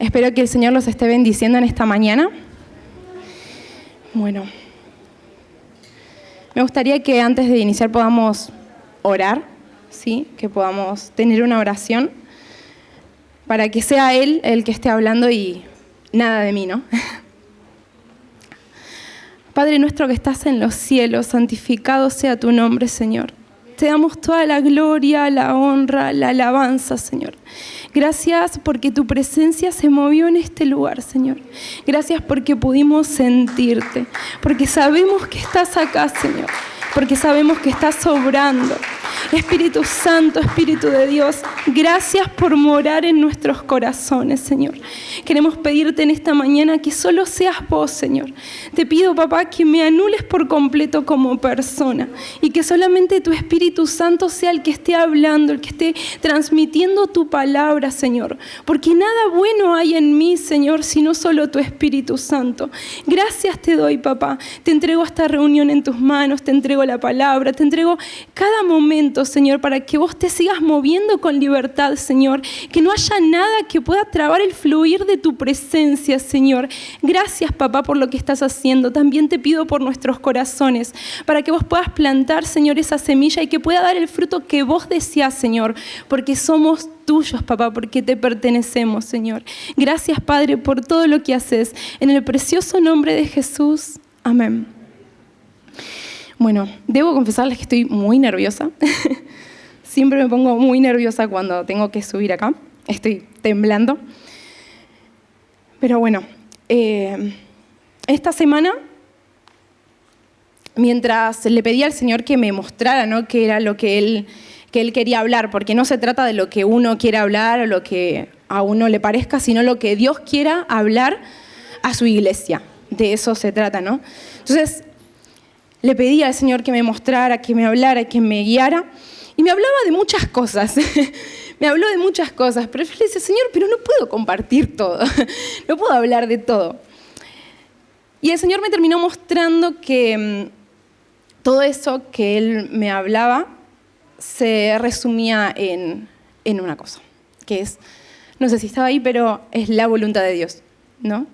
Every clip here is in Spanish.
Espero que el Señor los esté bendiciendo en esta mañana. Bueno, me gustaría que antes de iniciar podamos orar, ¿sí? Que podamos tener una oración para que sea Él el que esté hablando y nada de mí, ¿no? Padre nuestro que estás en los cielos, santificado sea tu nombre, Señor. Te damos toda la gloria, la honra, la alabanza, Señor. Gracias porque tu presencia se movió en este lugar, Señor. Gracias porque pudimos sentirte, porque sabemos que estás acá, Señor, porque sabemos que estás obrando. Espíritu Santo, Espíritu de Dios, gracias por morar en nuestros corazones, Señor. Queremos pedirte en esta mañana que solo seas vos, Señor. Te pido, papá, que me anules por completo como persona y que solamente tu Espíritu Santo sea el que esté hablando, el que esté transmitiendo tu palabra, Señor. Porque nada bueno hay en mí, Señor, sino solo tu Espíritu Santo. Gracias te doy, papá. Te entrego esta reunión en tus manos, te entrego la palabra, te entrego cada momento, Señor, para que vos te sigas moviendo con libertad, Señor. Que no haya nada que pueda trabar el fluir de tu presencia, Señor. Gracias, papá, por lo que estás haciendo. También te pido por nuestros corazones, para que vos puedas plantar, Señor, esa semilla y que pueda dar el fruto que vos deseás, Señor, porque somos tuyos, papá, porque te pertenecemos, Señor. Gracias, Padre, por todo lo que haces. En el precioso nombre de Jesús. Amén. Bueno, debo confesarles que estoy muy nerviosa. Siempre me pongo muy nerviosa cuando tengo que subir acá. Estoy temblando. Pero bueno, esta semana, mientras le pedí al Señor que me mostrara, ¿no?, qué era lo que Él quería hablar, porque no se trata de lo que uno quiera hablar o lo que a uno le parezca, sino lo que Dios quiera hablar a su iglesia. De eso se trata, ¿no? Entonces, le pedí al Señor que me mostrara, que me hablara, que me guiara. Y me hablaba de muchas cosas. Me habló de muchas cosas. Pero yo le decía, Señor, pero no puedo compartir todo. No puedo hablar de todo. Y el Señor me terminó mostrando que todo eso que Él me hablaba se resumía en una cosa. Que es, no sé si estaba ahí, pero es la voluntad de Dios, ¿no?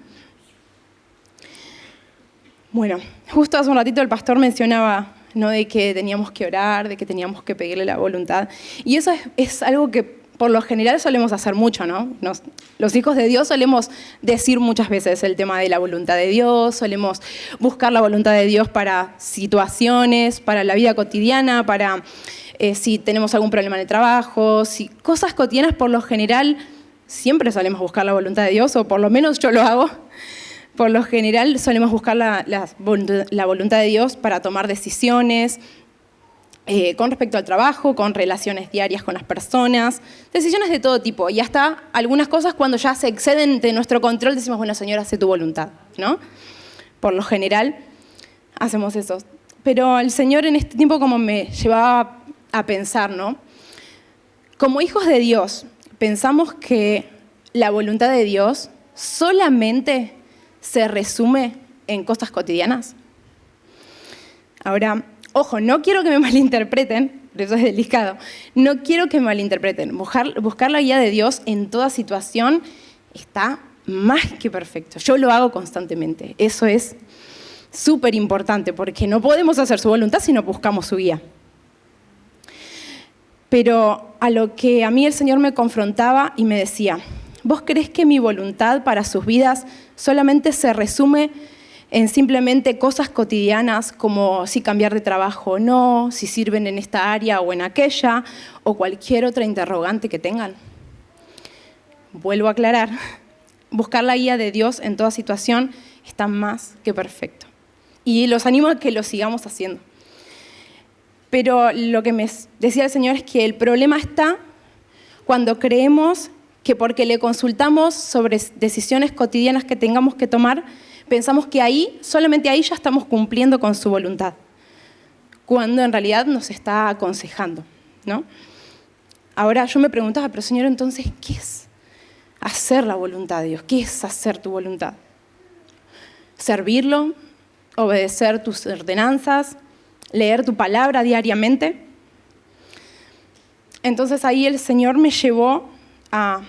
Bueno, justo hace un ratito el pastor mencionaba, ¿no?, de que teníamos que orar, de que teníamos que pedirle la voluntad. Y eso es algo que por lo general solemos hacer mucho, ¿no? Los hijos de Dios solemos decir muchas veces el tema de la voluntad de Dios, solemos buscar la voluntad de Dios para situaciones, para la vida cotidiana, para si tenemos algún problema en el trabajo, si cosas cotidianas por lo general siempre solemos buscar la voluntad de Dios, o por lo menos yo lo hago. Por lo general solemos buscar la voluntad de Dios para tomar decisiones con respecto al trabajo, con relaciones diarias con las personas, decisiones de todo tipo. Y hasta algunas cosas cuando ya se exceden de nuestro control decimos, bueno, Señor, hace tu voluntad, ¿no? Por lo general hacemos eso. Pero el Señor en este tiempo como me llevaba a pensar, ¿no? Como hijos de Dios, pensamos que la voluntad de Dios solamente se resume en cosas cotidianas. Ahora, ojo, no quiero que me malinterpreten, eso es delicado, no quiero que me malinterpreten. Buscar la guía de Dios en toda situación está más que perfecto. Yo lo hago constantemente. Eso es súper importante porque no podemos hacer su voluntad si no buscamos su guía. Pero a lo que a mí el Señor me confrontaba y me decía, ¿vos creés que mi voluntad para sus vidas solamente se resume en simplemente cosas cotidianas como si cambiar de trabajo o no, si sirven en esta área o en aquella, o cualquier otra interrogante que tengan? Vuelvo a aclarar, buscar la guía de Dios en toda situación está más que perfecto. Y los animo a que lo sigamos haciendo. Pero lo que me decía el Señor es que el problema está cuando creemos que porque le consultamos sobre decisiones cotidianas que tengamos que tomar, pensamos que ahí, solamente ahí ya estamos cumpliendo con su voluntad, cuando en realidad nos está aconsejando, ¿no? Ahora yo me preguntaba, pero Señor, entonces, ¿qué es hacer la voluntad de Dios? ¿Qué es hacer tu voluntad? ¿Servirlo? ¿Obedecer tus ordenanzas? ¿Leer tu palabra diariamente? Entonces ahí el Señor me llevó a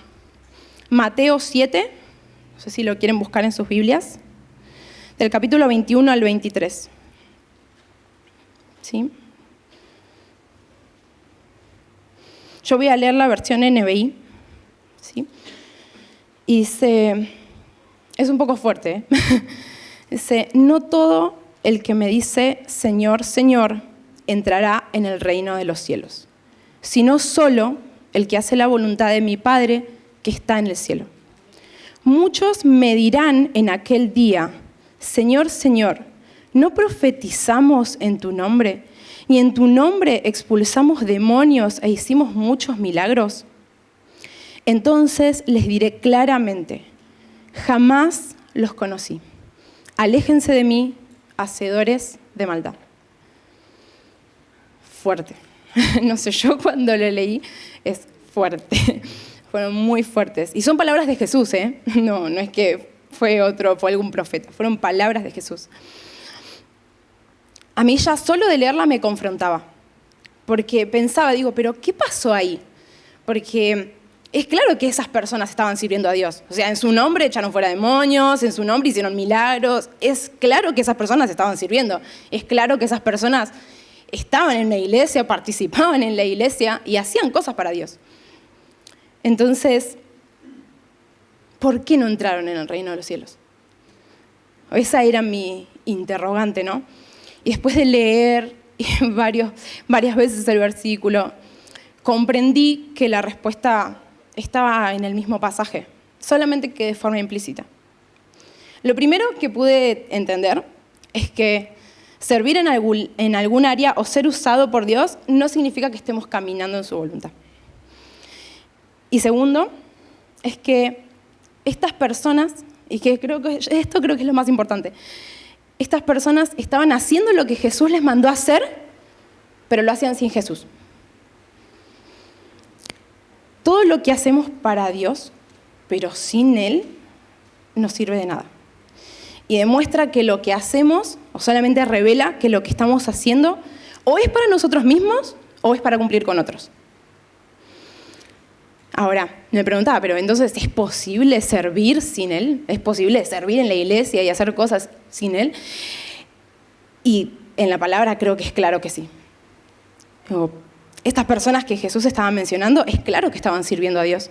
Mateo 7, No sé si lo quieren buscar en sus Biblias. Del capítulo 21 al 23. ¿Sí? Yo voy a leer la versión NBI. ¿Sí? Y dice, es un poco fuerte, ¿eh? Dice, no todo el que me dice, Señor, Señor, entrará en el reino de los cielos, sino solo el que hace la voluntad de mi Padre que está en el cielo. Muchos me dirán en aquel día, Señor, Señor, ¿no profetizamos en tu nombre? ¿Y en tu nombre expulsamos demonios e hicimos muchos milagros? Entonces les diré claramente, jamás los conocí. Aléjense de mí, hacedores de maldad. Fuerte. No sé, yo cuando lo leí es fuerte. Fueron muy fuertes. Y son palabras de Jesús, ¿eh? No es que fue algún profeta. Fueron palabras de Jesús. A mí ya solo de leerla me confrontaba. Porque pensaba, pero ¿qué pasó ahí? Porque es claro que esas personas estaban sirviendo a Dios. O sea, en su nombre echaron fuera demonios, en su nombre hicieron milagros. Es claro que esas personas estaban sirviendo. Es claro que esas personas estaban en la iglesia, participaban en la iglesia y hacían cosas para Dios. Entonces, ¿por qué no entraron en el reino de los cielos? Esa era mi interrogante, ¿no? Y después de leer varias veces el versículo, comprendí que la respuesta estaba en el mismo pasaje, solamente que de forma implícita. Lo primero que pude entender es que servir en algún área o ser usado por Dios no significa que estemos caminando en su voluntad. Y segundo, es que estas personas, y que esto creo que es lo más importante, estas personas estaban haciendo lo que Jesús les mandó a hacer, pero lo hacían sin Jesús. Todo lo que hacemos para Dios, pero sin Él, no sirve de nada. Y demuestra que lo que hacemos, o solamente revela que lo que estamos haciendo, o es para nosotros mismos, o es para cumplir con otros. Ahora, me preguntaba, pero entonces, ¿es posible servir sin Él? ¿Es posible servir en la iglesia y hacer cosas sin Él? Y en la palabra creo que es claro que sí. Estas personas que Jesús estaba mencionando, es claro que estaban sirviendo a Dios.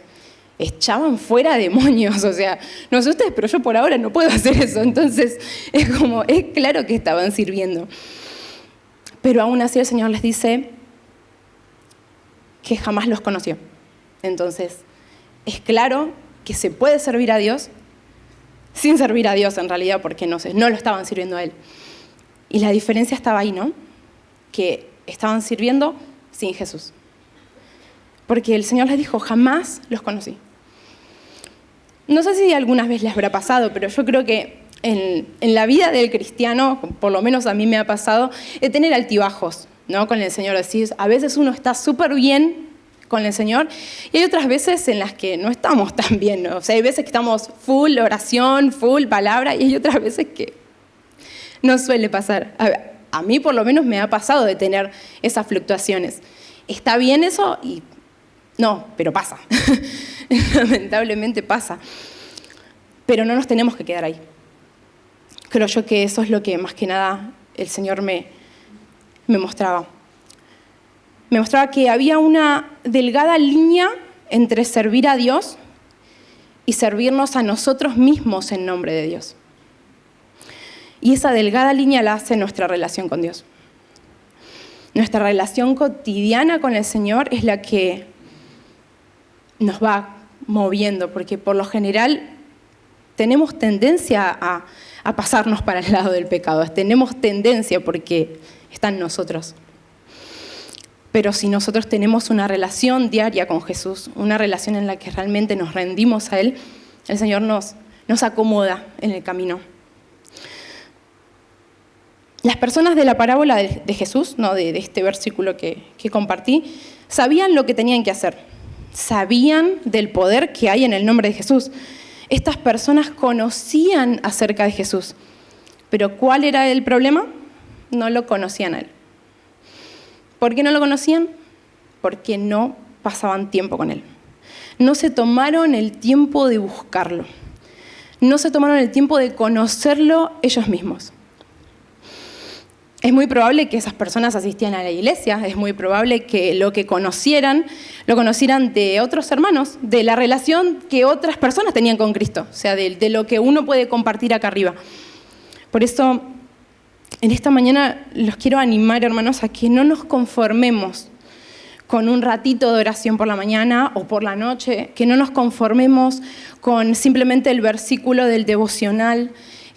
Echaban fuera demonios, o sea, no sé ustedes, pero yo por ahora no puedo hacer eso. Entonces, es claro que estaban sirviendo. Pero aún así el Señor les dice que jamás los conoció. Entonces, es claro que se puede servir a Dios sin servir a Dios en realidad, porque no lo estaban sirviendo a Él. Y la diferencia estaba ahí, ¿no? Que estaban sirviendo sin Jesús. Porque el Señor les dijo, jamás los conocí. No sé si algunas veces les habrá pasado, pero yo creo que en la vida del cristiano, por lo menos a mí me ha pasado, de tener altibajos, ¿no? Con el Señor. Decir, a veces uno está súper bien con el Señor y hay otras veces en las que no estamos tan bien, ¿no? O sea, hay veces que estamos full oración, full palabra y hay otras veces que no suele pasar. A mí por lo menos me ha pasado de tener esas fluctuaciones. ¿Está bien eso? Y no, pero pasa. Lamentablemente pasa. Pero no nos tenemos que quedar ahí. Creo yo que eso es lo que más que nada el Señor me mostraba. Me mostraba que había una delgada línea entre servir a Dios y servirnos a nosotros mismos en nombre de Dios. Y esa delgada línea la hace nuestra relación con Dios. Nuestra relación cotidiana con el Señor es la que nos va moviendo, porque por lo general tenemos tendencia a pasarnos para el lado del pecado. Tenemos tendencia porque está en nosotros. Pero si nosotros tenemos una relación diaria con Jesús, una relación en la que realmente nos rendimos a Él, el Señor nos acomoda en el camino. Las personas de la parábola de Jesús, ¿no? de este versículo que compartí, sabían lo que tenían que hacer. Sabían del poder que hay en el nombre de Jesús. Estas personas conocían acerca de Jesús. Pero ¿cuál era el problema? No lo conocían a Él. ¿Por qué no lo conocían? Porque no pasaban tiempo con Él. No se tomaron el tiempo de buscarlo. no se tomaron el tiempo de conocerlo ellos mismos. Es muy probable que esas personas asistían a la iglesia, es muy probable que lo conocieran de otros hermanos, de la relación que otras personas tenían con Cristo, o sea, de lo que uno puede compartir acá arriba. Por eso, en esta mañana los quiero animar, hermanos, a que no nos conformemos con un ratito de oración por la mañana o por la noche, que no nos conformemos con simplemente el versículo del devocional,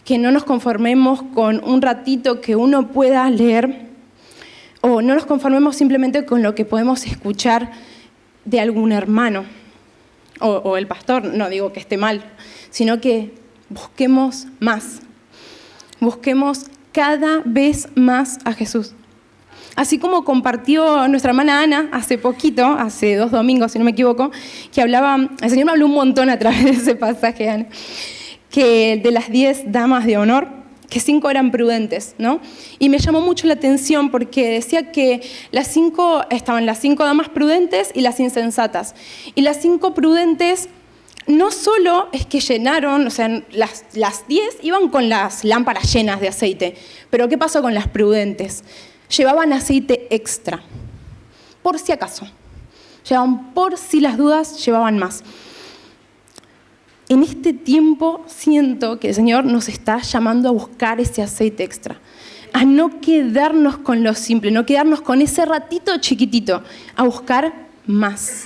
que no nos conformemos con un ratito que uno pueda leer, o no nos conformemos simplemente con lo que podemos escuchar de algún hermano o el pastor, no digo que esté mal, sino que busquemos más, busquemos cada vez más a Jesús. Así como compartió nuestra hermana Ana hace poquito, hace 2 domingos si no me equivoco, que hablaba, el Señor me habló un montón a través de ese pasaje, Ana, que de las 10 damas de honor, que 5 eran prudentes, ¿no? Y me llamó mucho la atención porque decía que estaban las 5 damas prudentes y las insensatas. Y las 5 prudentes no solo es que llenaron, o sea, las 10 iban con las lámparas llenas de aceite, pero ¿qué pasó con las prudentes? Llevaban aceite extra, por si acaso. Llevaban por si las dudas, llevaban más. En este tiempo siento que el Señor nos está llamando a buscar ese aceite extra, a no quedarnos con lo simple, no quedarnos con ese ratito chiquitito, a buscar más.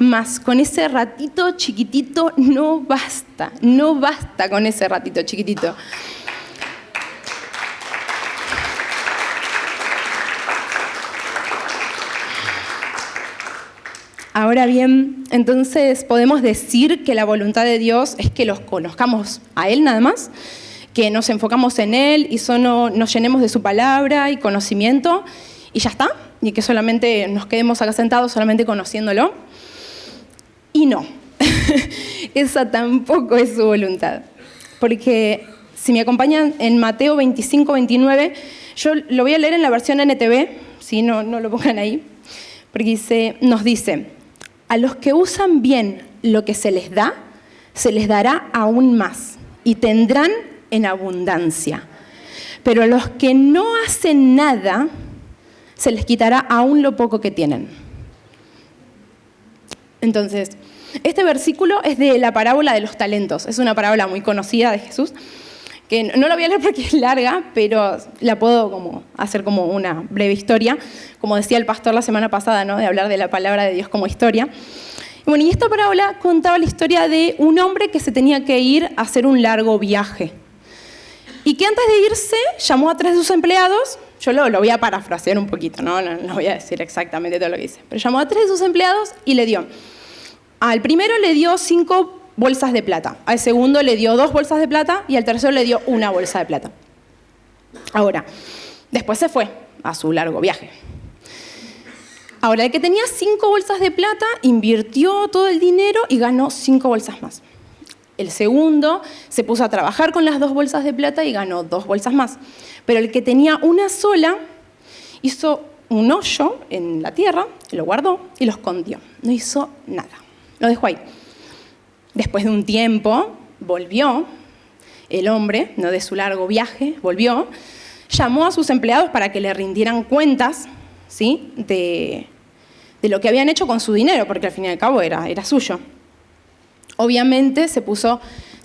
Más, con ese ratito chiquitito no basta con ese ratito chiquitito. Ahora bien, entonces podemos decir que la voluntad de Dios es que los conozcamos a Él nada más, que nos enfocamos en Él y solo nos llenemos de su palabra y conocimiento y ya está, y que solamente nos quedemos acá sentados solamente conociéndolo. Y no, esa tampoco es su voluntad, porque si me acompañan en Mateo 25, 29, yo lo voy a leer en la versión NTV, si no lo pongan ahí, porque nos dice: a los que usan bien lo que se les dará aún más y tendrán en abundancia. Pero a los que no hacen nada, se les quitará aún lo poco que tienen. Entonces, este versículo es de la parábola de los talentos. Es una parábola muy conocida de Jesús, que no la voy a leer porque es larga, pero la puedo hacer como una breve historia, como decía el pastor la semana pasada, ¿no? De hablar de la palabra de Dios como historia. Bueno, y esta parábola contaba la historia de un hombre que se tenía que ir a hacer un largo viaje. Y que antes de irse llamó a 3 de sus empleados. Yo lo voy a parafrasear un poquito, no voy a decir exactamente todo lo que dice. Pero llamó a 3 de sus empleados y le dio. Al primero le dio 5 bolsas de plata, al segundo le dio 2 bolsas de plata y al tercero le dio 1 bolsa de plata. Ahora, después se fue a su largo viaje. Ahora, el que tenía 5 bolsas de plata invirtió todo el dinero y ganó 5 bolsas más. El segundo se puso a trabajar con las 2 bolsas de plata y ganó 2 bolsas más. Pero el que tenía una sola hizo un hoyo en la tierra, lo guardó y lo escondió. No hizo nada, lo dejó ahí. Después de un tiempo, volvió el hombre, ¿no? De su largo viaje, volvió, llamó a sus empleados para que le rindieran cuentas, ¿sí? de lo que habían hecho con su dinero, porque al fin y al cabo era suyo. Obviamente se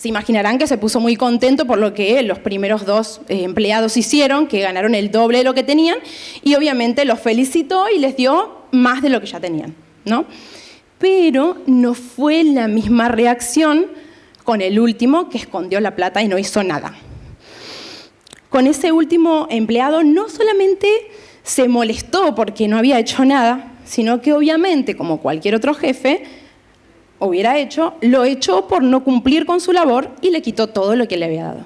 imaginarán que se puso muy contento por lo que los primeros 2 empleados hicieron, que ganaron el doble de lo que tenían, y obviamente los felicitó y les dio más de lo que ya tenían, ¿no? Pero no fue la misma reacción con el último que escondió la plata y no hizo nada. Con ese último empleado no solamente se molestó porque no había hecho nada, sino que obviamente, como cualquier otro jefe hubiera hecho, lo echó por no cumplir con su labor y le quitó todo lo que le había dado.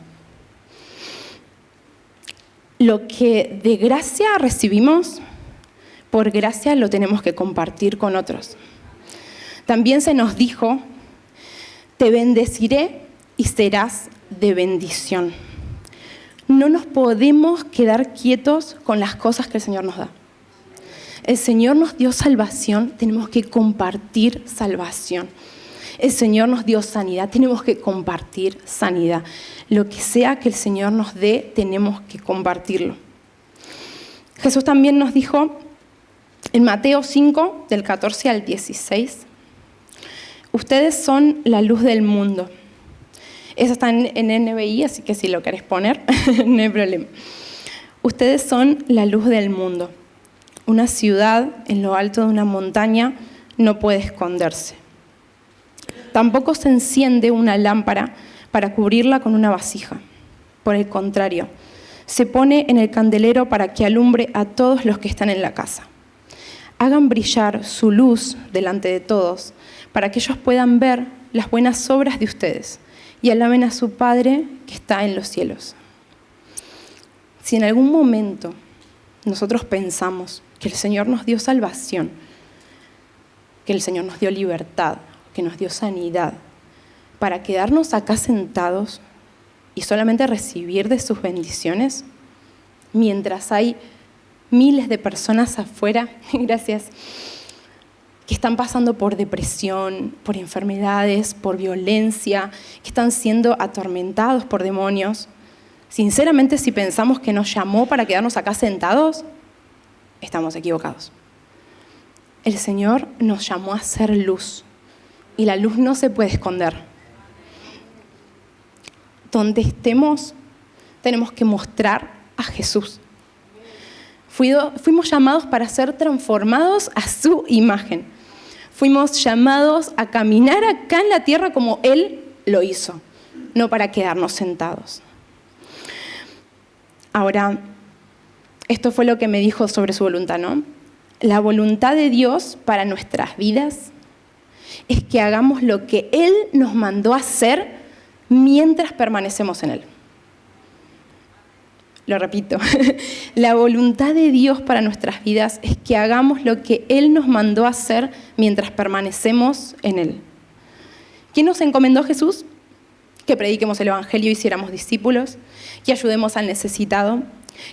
Lo que de gracia recibimos, por gracia lo tenemos que compartir con otros. También se nos dijo: te bendeciré y serás de bendición. No nos podemos quedar quietos con las cosas que el Señor nos da. El Señor nos dio salvación, tenemos que compartir salvación. El Señor nos dio sanidad, tenemos que compartir sanidad. Lo que sea que el Señor nos dé, tenemos que compartirlo. Jesús también nos dijo en Mateo 5, del 14 al 16, ustedes son la luz del mundo. Eso está en NBI, así que si lo querés poner, no hay problema. Ustedes son la luz del mundo. Una ciudad en lo alto de una montaña no puede esconderse. Tampoco se enciende una lámpara para cubrirla con una vasija. Por el contrario, se pone en el candelero para que alumbre a todos los que están en la casa. Hagan brillar su luz delante de todos, para que ellos puedan ver las buenas obras de ustedes y alaben a su Padre que está en los cielos. Si en algún momento nosotros pensamos que el Señor nos dio salvación, que el Señor nos dio libertad, que nos dio sanidad, para quedarnos acá sentados y solamente recibir de sus bendiciones, mientras hay miles de personas afuera, gracias, que están pasando por depresión, por enfermedades, por violencia, que están siendo atormentados por demonios. Sinceramente, si pensamos que nos llamó para quedarnos acá sentados, estamos equivocados. El Señor nos llamó a ser luz, y la luz no se puede esconder. Donde estemos, tenemos que mostrar a Jesús. Fuimos llamados para ser transformados a su imagen. Fuimos llamados a caminar acá en la tierra como Él lo hizo, no para quedarnos sentados. Ahora, esto fue lo que me dijo sobre su voluntad, ¿no? La voluntad de Dios para nuestras vidas es que hagamos lo que Él nos mandó a hacer mientras permanecemos en Él. Lo repito, la voluntad de Dios para nuestras vidas es que hagamos lo que Él nos mandó a hacer mientras permanecemos en Él. ¿Quién nos encomendó Jesús? Que prediquemos el Evangelio y hiciéramos discípulos, que ayudemos al necesitado,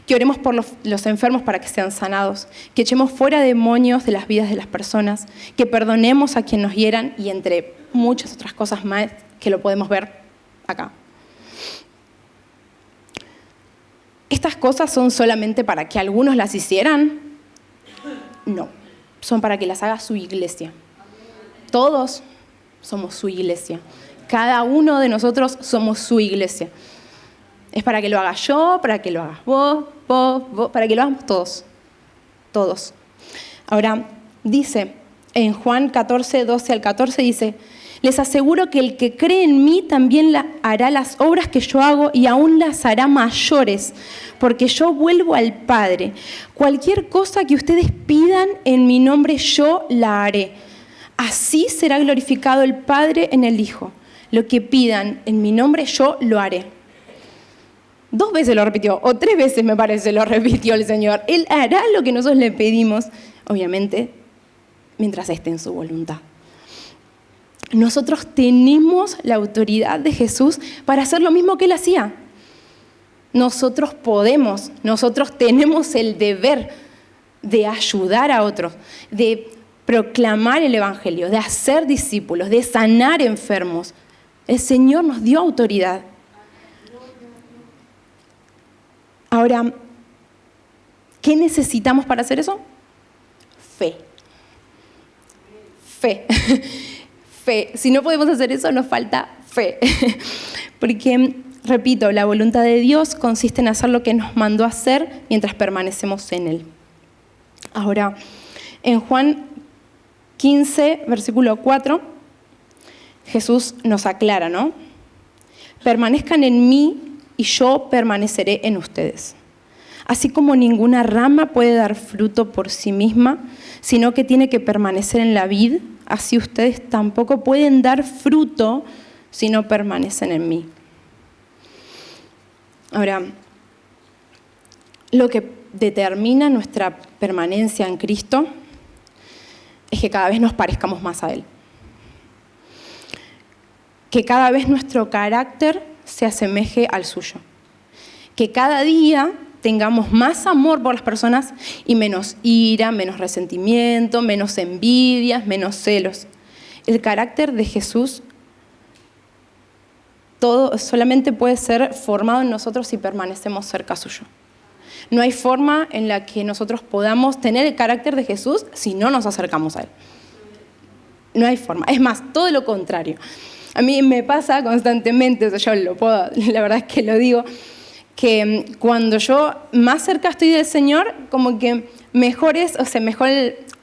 que oremos por los enfermos para que sean sanados, que echemos fuera demonios de las vidas de las personas, que perdonemos a quien nos hieran y entre muchas otras cosas más que lo podemos ver acá. ¿Estas cosas son solamente para que algunos las hicieran? No, son para que las haga su iglesia. Todos somos su iglesia. Cada uno de nosotros somos su iglesia. Es para que lo haga yo, para que lo hagas vos, para que lo hagamos todos. Todos. Ahora, dice en Juan 14, 12 al 14, dice: les aseguro que el que cree en mí también hará las obras que yo hago y aún las hará mayores, porque yo vuelvo al Padre. Cualquier cosa que ustedes pidan en mi nombre, yo la haré. Así será glorificado el Padre en el Hijo. Lo que pidan en mi nombre, yo lo haré. 2 veces lo repitió, o 3 veces me parece lo repitió el Señor. Él hará lo que nosotros le pedimos, obviamente, mientras esté en su voluntad. Nosotros tenemos la autoridad de Jesús para hacer lo mismo que Él hacía. Nosotros podemos, nosotros tenemos el deber de ayudar a otros, de proclamar el Evangelio, de hacer discípulos, de sanar enfermos. El Señor nos dio autoridad. Ahora, ¿qué necesitamos para hacer eso? Fe. Fe. Fe. Si no podemos hacer eso, nos falta fe. Porque, repito, la voluntad de Dios consiste en hacer lo que nos mandó a hacer mientras permanecemos en Él. Ahora, en Juan 15, versículo 4, Jesús nos aclara, ¿no? Permanezcan en mí y yo permaneceré en ustedes. Así como ninguna rama puede dar fruto por sí misma, sino que tiene que permanecer en la vid, así ustedes tampoco pueden dar fruto si no permanecen en mí. Ahora, lo que determina nuestra permanencia en Cristo es que cada vez nos parezcamos más a Él. Que cada vez nuestro carácter se asemeje al suyo. Que cada día tengamos más amor por las personas y menos ira, menos resentimiento, menos envidias, menos celos. El carácter de Jesús todo solamente puede ser formado en nosotros si permanecemos cerca suyo. No hay forma en la que nosotros podamos tener el carácter de Jesús si no nos acercamos a Él. No hay forma. Es más, todo lo contrario. A mí me pasa constantemente, o sea, yo lo puedo, la verdad es que lo digo, que cuando yo más cerca estoy del Señor, como que mejor es, o sea,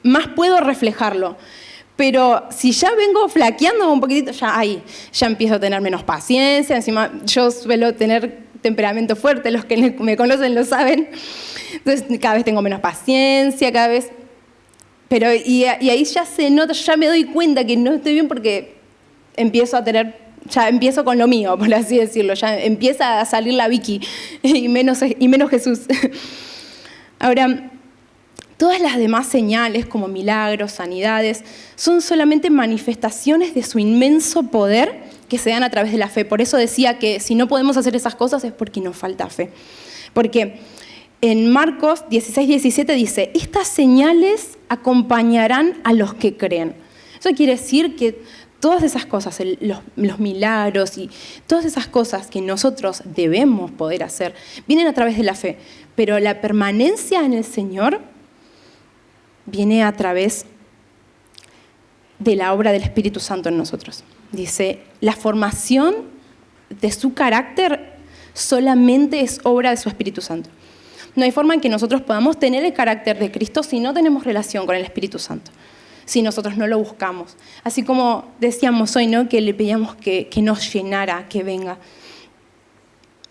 más puedo reflejarlo. Pero si ya vengo flaqueando un poquitito, ya empiezo a tener menos paciencia. Encima, yo suelo tener temperamento fuerte, los que me conocen lo saben. Entonces, cada vez tengo menos paciencia, cada vez. Pero, y ahí ya se nota, ya me doy cuenta que no estoy bien porque ya empiezo con lo mío, por así decirlo. Ya empieza a salir la Vicky y menos Jesús. Ahora, todas las demás señales, como milagros, sanidades, son solamente manifestaciones de su inmenso poder que se dan a través de la fe. Por eso decía que si no podemos hacer esas cosas es porque nos falta fe. Porque en Marcos 16:17 dice, estas señales acompañarán a los que creen. Eso quiere decir que todas esas cosas, los milagros y todas esas cosas que nosotros debemos poder hacer, vienen a través de la fe. Pero la permanencia en el Señor viene a través de la obra del Espíritu Santo en nosotros. Dice, la formación de su carácter solamente es obra de su Espíritu Santo. No hay forma en que nosotros podamos tener el carácter de Cristo si no tenemos relación con el Espíritu Santo, si nosotros no lo buscamos. Así como decíamos hoy, ¿no? Que le pedíamos que nos llenara, que venga.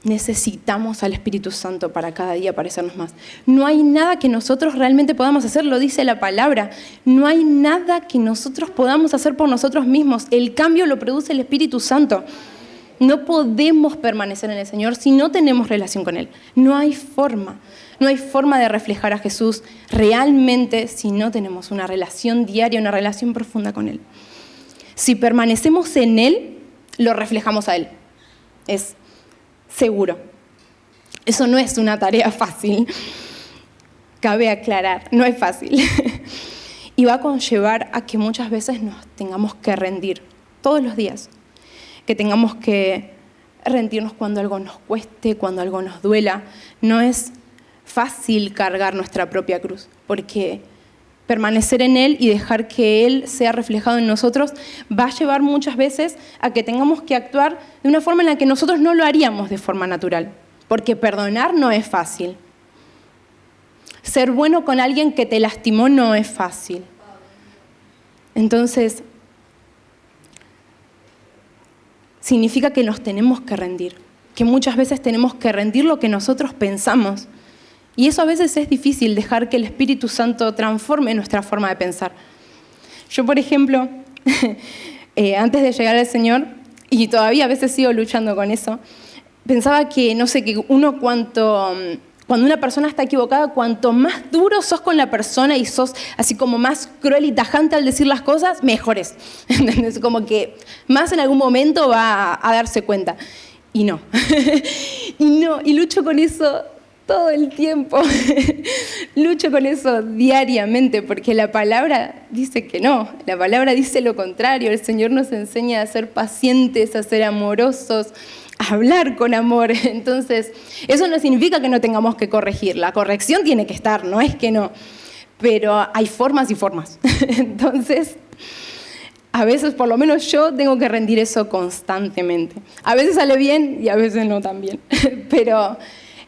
Necesitamos al Espíritu Santo para cada día parecernos más. No hay nada que nosotros realmente podamos hacer, lo dice la palabra. No hay nada que nosotros podamos hacer por nosotros mismos. El cambio lo produce el Espíritu Santo. No podemos permanecer en el Señor si no tenemos relación con Él. No hay forma. No hay forma de reflejar a Jesús realmente si no tenemos una relación diaria, una relación profunda con Él. Si permanecemos en Él, lo reflejamos a Él. Es seguro. Eso no es una tarea fácil. Cabe aclarar, no es fácil. Y va a conllevar a que muchas veces nos tengamos que rendir todos los días. Que tengamos que rendirnos cuando algo nos cueste, cuando algo nos duela. No es fácil cargar nuestra propia cruz, porque permanecer en Él y dejar que Él sea reflejado en nosotros va a llevar muchas veces a que tengamos que actuar de una forma en la que nosotros no lo haríamos de forma natural, porque perdonar no es fácil. Ser bueno con alguien que te lastimó no es fácil. Entonces, significa que nos tenemos que rendir, que muchas veces tenemos que rendir lo que nosotros pensamos. Y eso a veces es difícil, dejar que el Espíritu Santo transforme nuestra forma de pensar. Yo, por ejemplo, antes de llegar al Señor, y todavía a veces sigo luchando con eso, pensaba que, no sé, que cuando una persona está equivocada, cuanto más duro sos con la persona y sos así como más cruel y tajante al decir las cosas, mejor es. ¿Entendés? Como que más en algún momento va a darse cuenta. Y no. Y lucho con eso todo el tiempo. Lucho con eso diariamente, porque la palabra dice que no. La palabra dice lo contrario. El Señor nos enseña a ser pacientes, a ser amorosos, a hablar con amor. Entonces, eso no significa que no tengamos que corregir. La corrección tiene que estar, no es que no. Pero hay formas y formas. Entonces, a veces, por lo menos yo, tengo que rendir eso constantemente. A veces sale bien y a veces no tan bien. Pero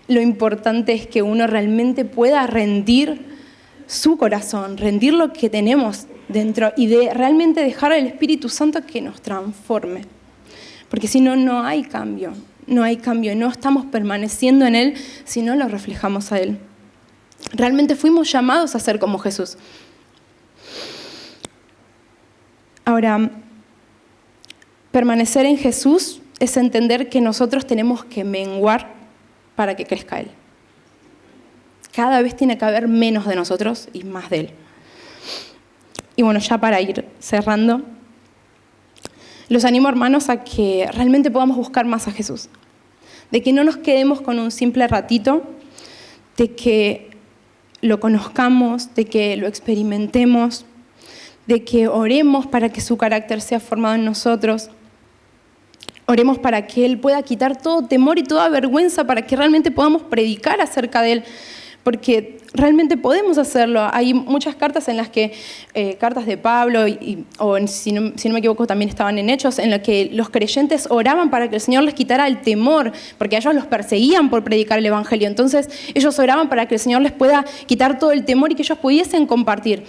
lo importante es que uno realmente pueda rendir su corazón, rendir lo que tenemos dentro y realmente dejar al Espíritu Santo que nos transforme. Porque si no, no hay cambio, no estamos permaneciendo en Él si no lo reflejamos a Él. Realmente fuimos llamados a ser como Jesús. Ahora, permanecer en Jesús es entender que nosotros tenemos que menguar para que crezca Él. Cada vez tiene que haber menos de nosotros y más de Él. Y bueno, ya para ir cerrando, los animo, hermanos, a que realmente podamos buscar más a Jesús. De que no nos quedemos con un simple ratito, de que lo conozcamos, de que lo experimentemos, de que oremos para que su carácter sea formado en nosotros. Oremos para que Él pueda quitar todo temor y toda vergüenza, para que realmente podamos predicar acerca de Él, porque realmente podemos hacerlo. Hay muchas cartas en las que, cartas de Pablo, si no me equivoco también estaban en Hechos, en las que los creyentes oraban para que el Señor les quitara el temor, porque a ellos los perseguían por predicar el Evangelio. Entonces ellos oraban para que el Señor les pueda quitar todo el temor y que ellos pudiesen compartir.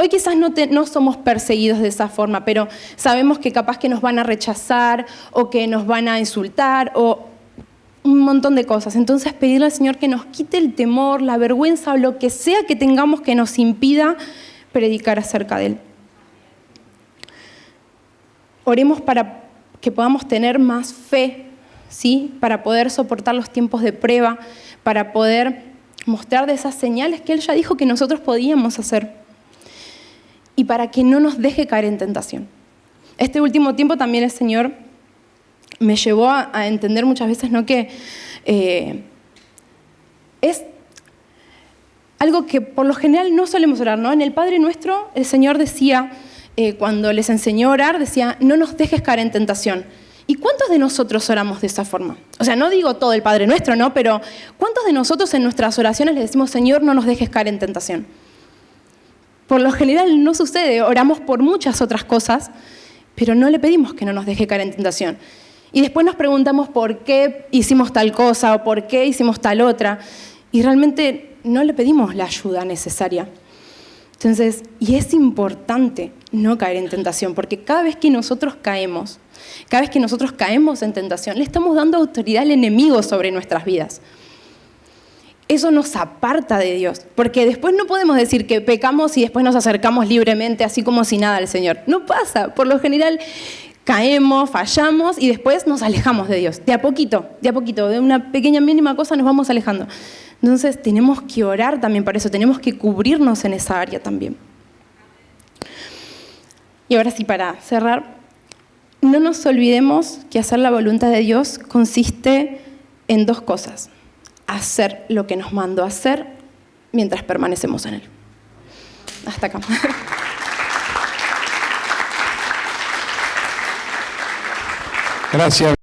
Hoy quizás no somos perseguidos de esa forma, pero sabemos que capaz que nos van a rechazar o que nos van a insultar o un montón de cosas. Entonces pedirle al Señor que nos quite el temor, la vergüenza o lo que sea que tengamos que nos impida predicar acerca de Él. Oremos para que podamos tener más fe, ¿sí? Para poder soportar los tiempos de prueba, para poder mostrar de esas señales que Él ya dijo que nosotros podíamos hacer. Y para que no nos deje caer en tentación. Este último tiempo también el Señor me llevó a entender muchas veces, ¿no?, que es algo que por lo general no solemos orar, ¿no? En el Padre Nuestro el Señor decía, cuando les enseñó a orar, decía, no nos dejes caer en tentación. ¿Y cuántos de nosotros oramos de esa forma? O sea, no digo todo el Padre Nuestro, ¿no? Pero ¿cuántos de nosotros en nuestras oraciones le decimos, Señor, no nos dejes caer en tentación? Por lo general no sucede, oramos por muchas otras cosas, pero no le pedimos que no nos deje caer en tentación. Y después nos preguntamos por qué hicimos tal cosa o por qué hicimos tal otra, y realmente no le pedimos la ayuda necesaria. Entonces, y es importante no caer en tentación, porque cada vez que nosotros caemos en tentación, le estamos dando autoridad al enemigo sobre nuestras vidas. Eso nos aparta de Dios, porque después no podemos decir que pecamos y después nos acercamos libremente, así como si nada al Señor. No pasa, por lo general caemos, fallamos y después nos alejamos de Dios. De a poquito, de una pequeña mínima cosa nos vamos alejando. Entonces tenemos que orar también para eso, tenemos que cubrirnos en esa área también. Y ahora sí, para cerrar, no nos olvidemos que hacer la voluntad de Dios consiste en dos cosas. Hacer lo que nos mandó a hacer mientras permanecemos en Él. Hasta acá. Gracias.